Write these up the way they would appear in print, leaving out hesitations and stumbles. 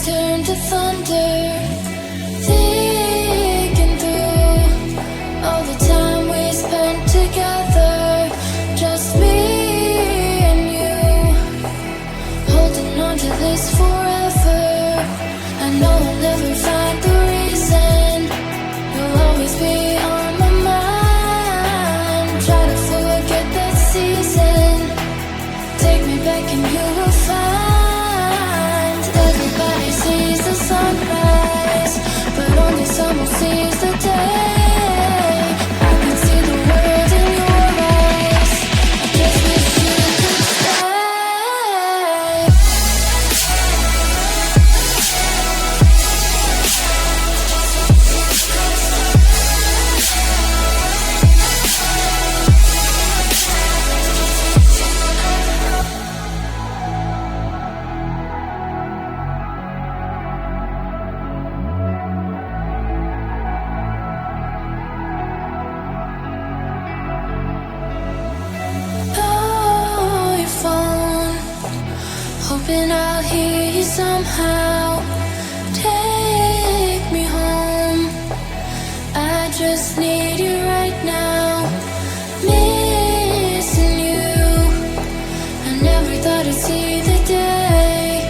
turn to thunder, thinking through all the time we spent together, just me and you, holding on to this forever. I know I'll never find the reason, you'll always be on my mind. Try to forget that season, take me back and you will find. Everybody sees the sunrise, but only someone sees the day. I can see the world in your eyes, I just wish you could stay. Oh, your phone, hoping I'll hear you somehow. Take me home, I just need you right now. Missing you, I never thought I'd see the day.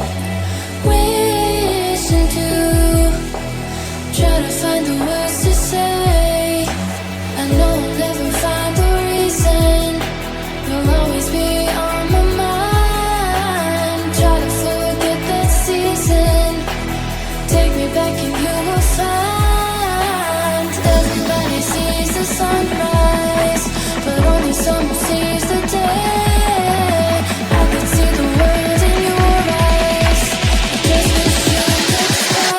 Wishing to try to find the words to say. I know I'll never find the reason, you'll always be on my mind. Try to forget that season, take me back and you will find. Everybody sees the sunrise, but only someone sees the day. I can see the world in your eyes, I just wish you could stay.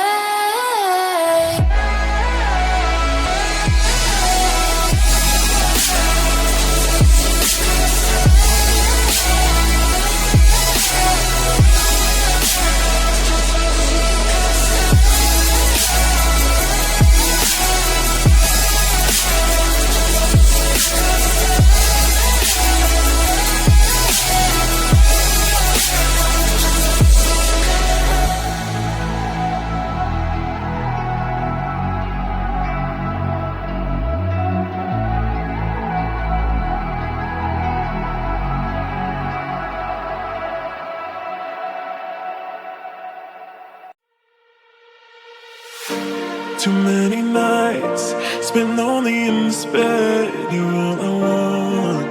Too many nights spent lonely in despair. You're all I want,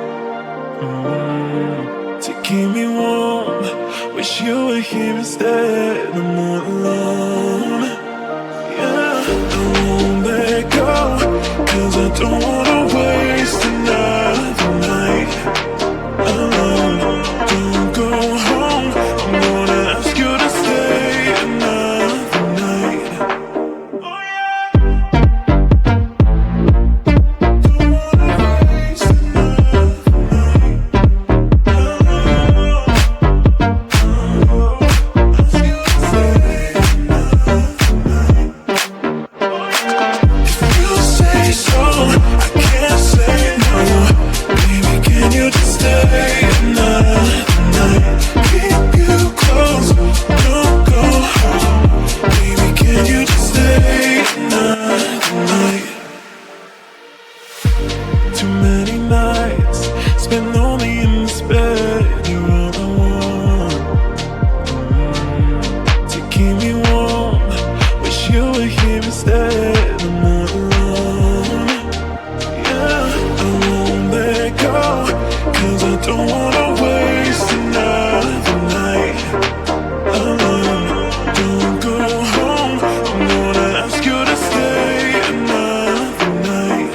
to keep me warm. Wish you were here instead. I'm not alone. Yeah, I won't let go, 'cause I don't wanna waste another night alone. Don't go home, I'm gonna ask you to stay another night. Too many nights spent lonely in despair. You're all I want, to keep me warm. Wish you were here instead. I'm not alone. Yeah, I won't let go, 'cause I don't wanna waste another night alone. Don't go home, I'm gonna ask you to stay another night.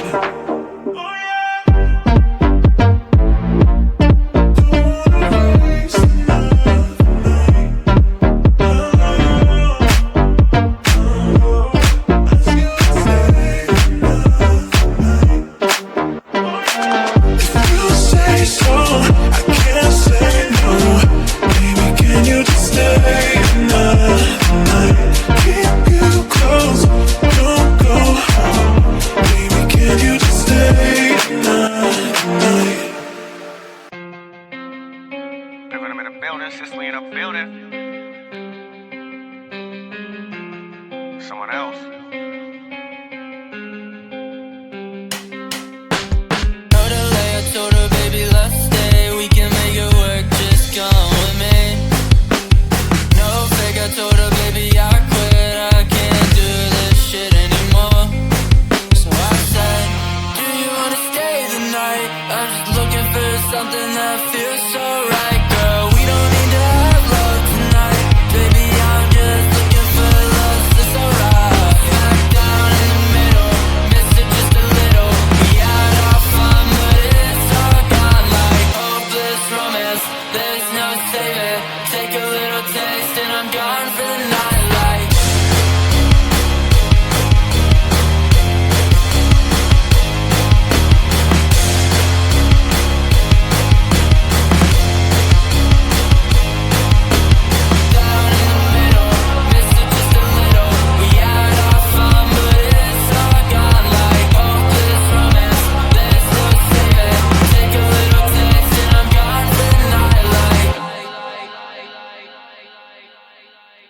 Living in the building, Sicily in the building. something that feels so right, girl. We don't need to have love tonight. Baby, I'm just looking for love that's alright. Back down in the middle, miss it just a little. We had our fun, but it's all gone like hopeless romance. There's no saving. Take a little taste and I'm gone for the night like.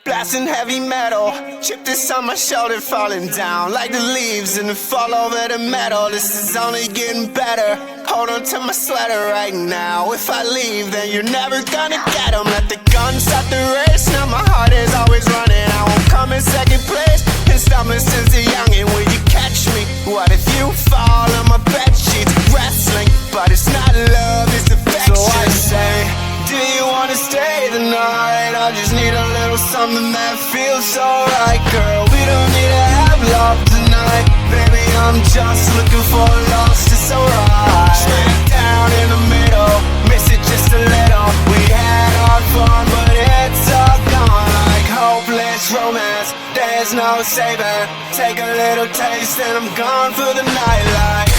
Blasting heavy metal, chip this on my shoulder, falling down like the leaves and fall over the metal. This is only getting better. Hold on to my sweater right now. If I leave, then you're never gonna get 'em. Let the gun start the race. Now my heart is always running. I won't come in second place. Been stumbling since a youngin'. Will you catch me? What if you fall on my bed sheets? Wrestling, but it's not love, it's affection. So I say, do you wanna stay the night? I just need a little something that feels so right, girl. We don't need to have love tonight. Baby, I'm just looking for love, it's alright. Smack down in the middle, miss it just a little. We had our fun, but it's all gone like hopeless romance. There's no saving. Take a little taste and I'm gone for the night like.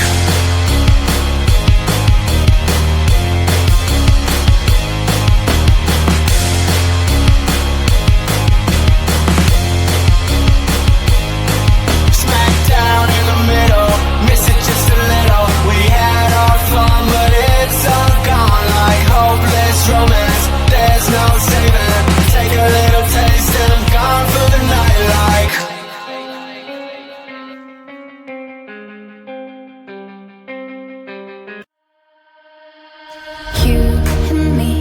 Romance, there's no saving. Take a little taste and I'm gone for the night like. You and me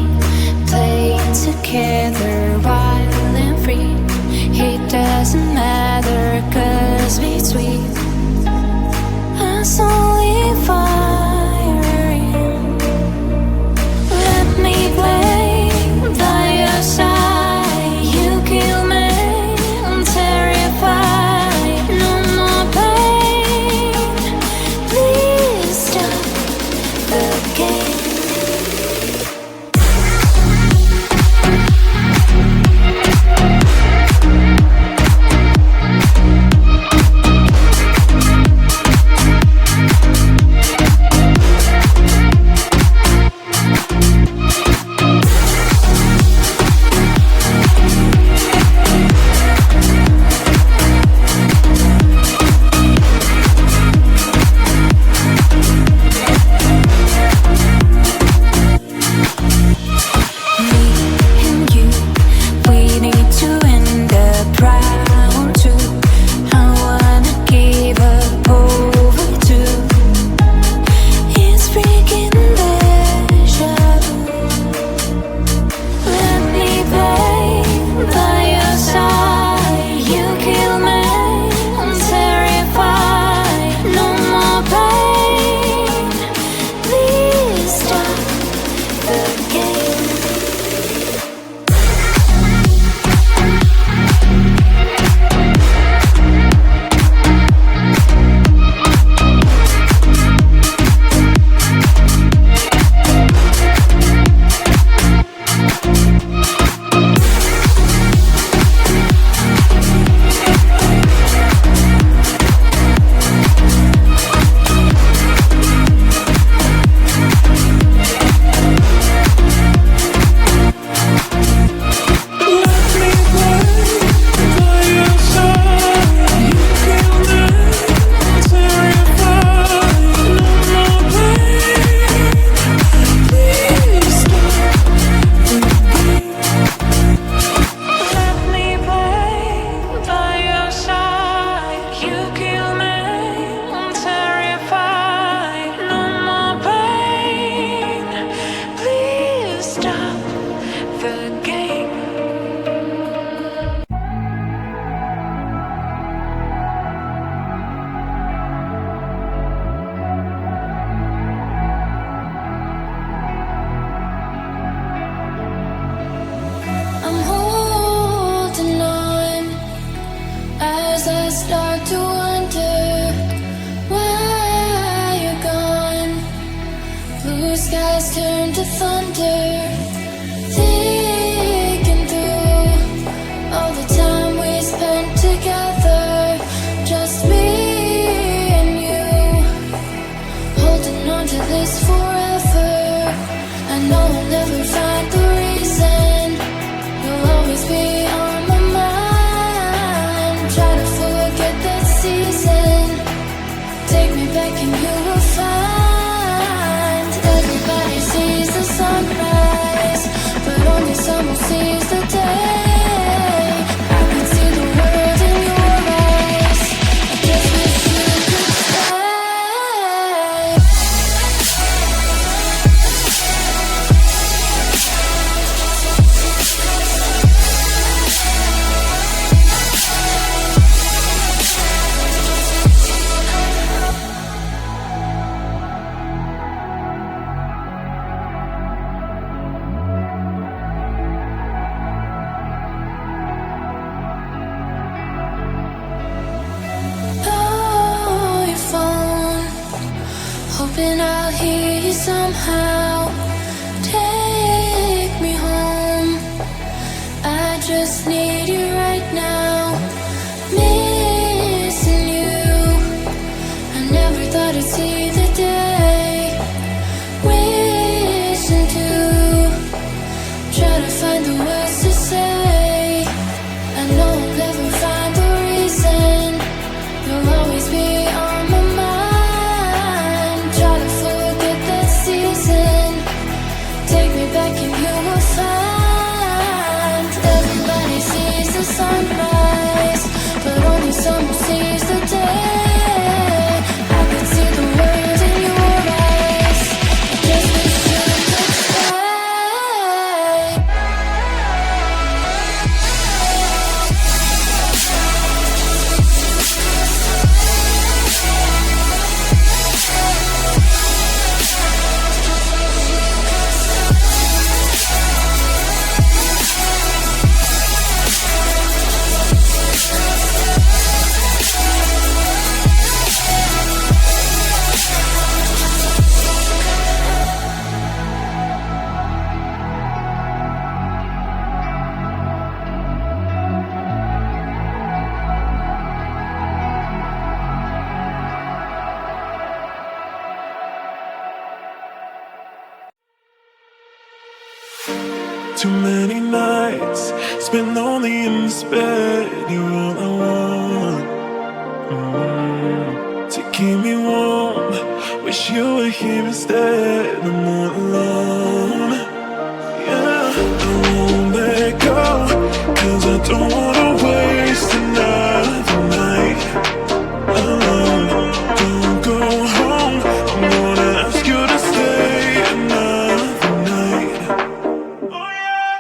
play together wild and free. It doesn't matter 'cause we're sweet. Us only firing. Let me play by your side. You kill me, I'm terrified. No more pain. Please stop the game. skies turn to thunder. Thinking through all the time we spent together, just me and you, holding on to this forever. I know I'll never find the reason. You'll always be on my mind. Try to forget that season. Take me back and you will find. Everybody sees the sunrise, but only someone sees the day. I can see the world in your eyes. I just wish you could stay. Oh, your phone, hoping I'll hear you somehow. Take me home, I just need you right now. Missing you, I never thought I'd see the day. Wishing to try to find the words to say. I know I'll never find the reason. You'll always be on my mind. Try to forget that season. Take me back and you will find. Everybody sees the sunrise, but only someone sees the day. I can see the world in your eyes. I just wish you could stay. Too many nights spent lonely in despair. You're all I want. To keep me warm, wish you were here instead. I'm not alone. Yeah, I won't let go, 'cause I don't wanna waste another night alone. Don't go home, I'm gonna ask you to stay another night. Oh yeah.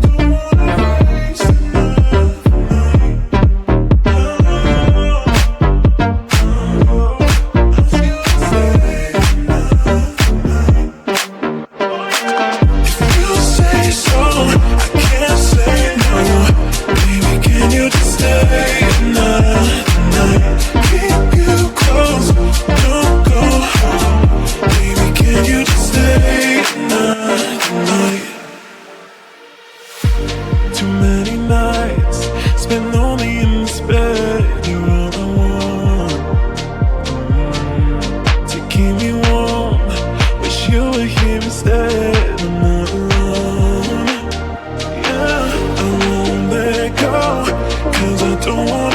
Don't wanna waste another night alone. Ask you to stay another night. If you say so, I can't say no. Baby, can you just stay another night? Keep you close, don't go home. Baby, can you just stay another night? Too many nights spent lonely in despair. You're all I want. To keep me warm, wish you were here instead. I'm not alone. Yeah, I won't let go, 'cause I don't wanna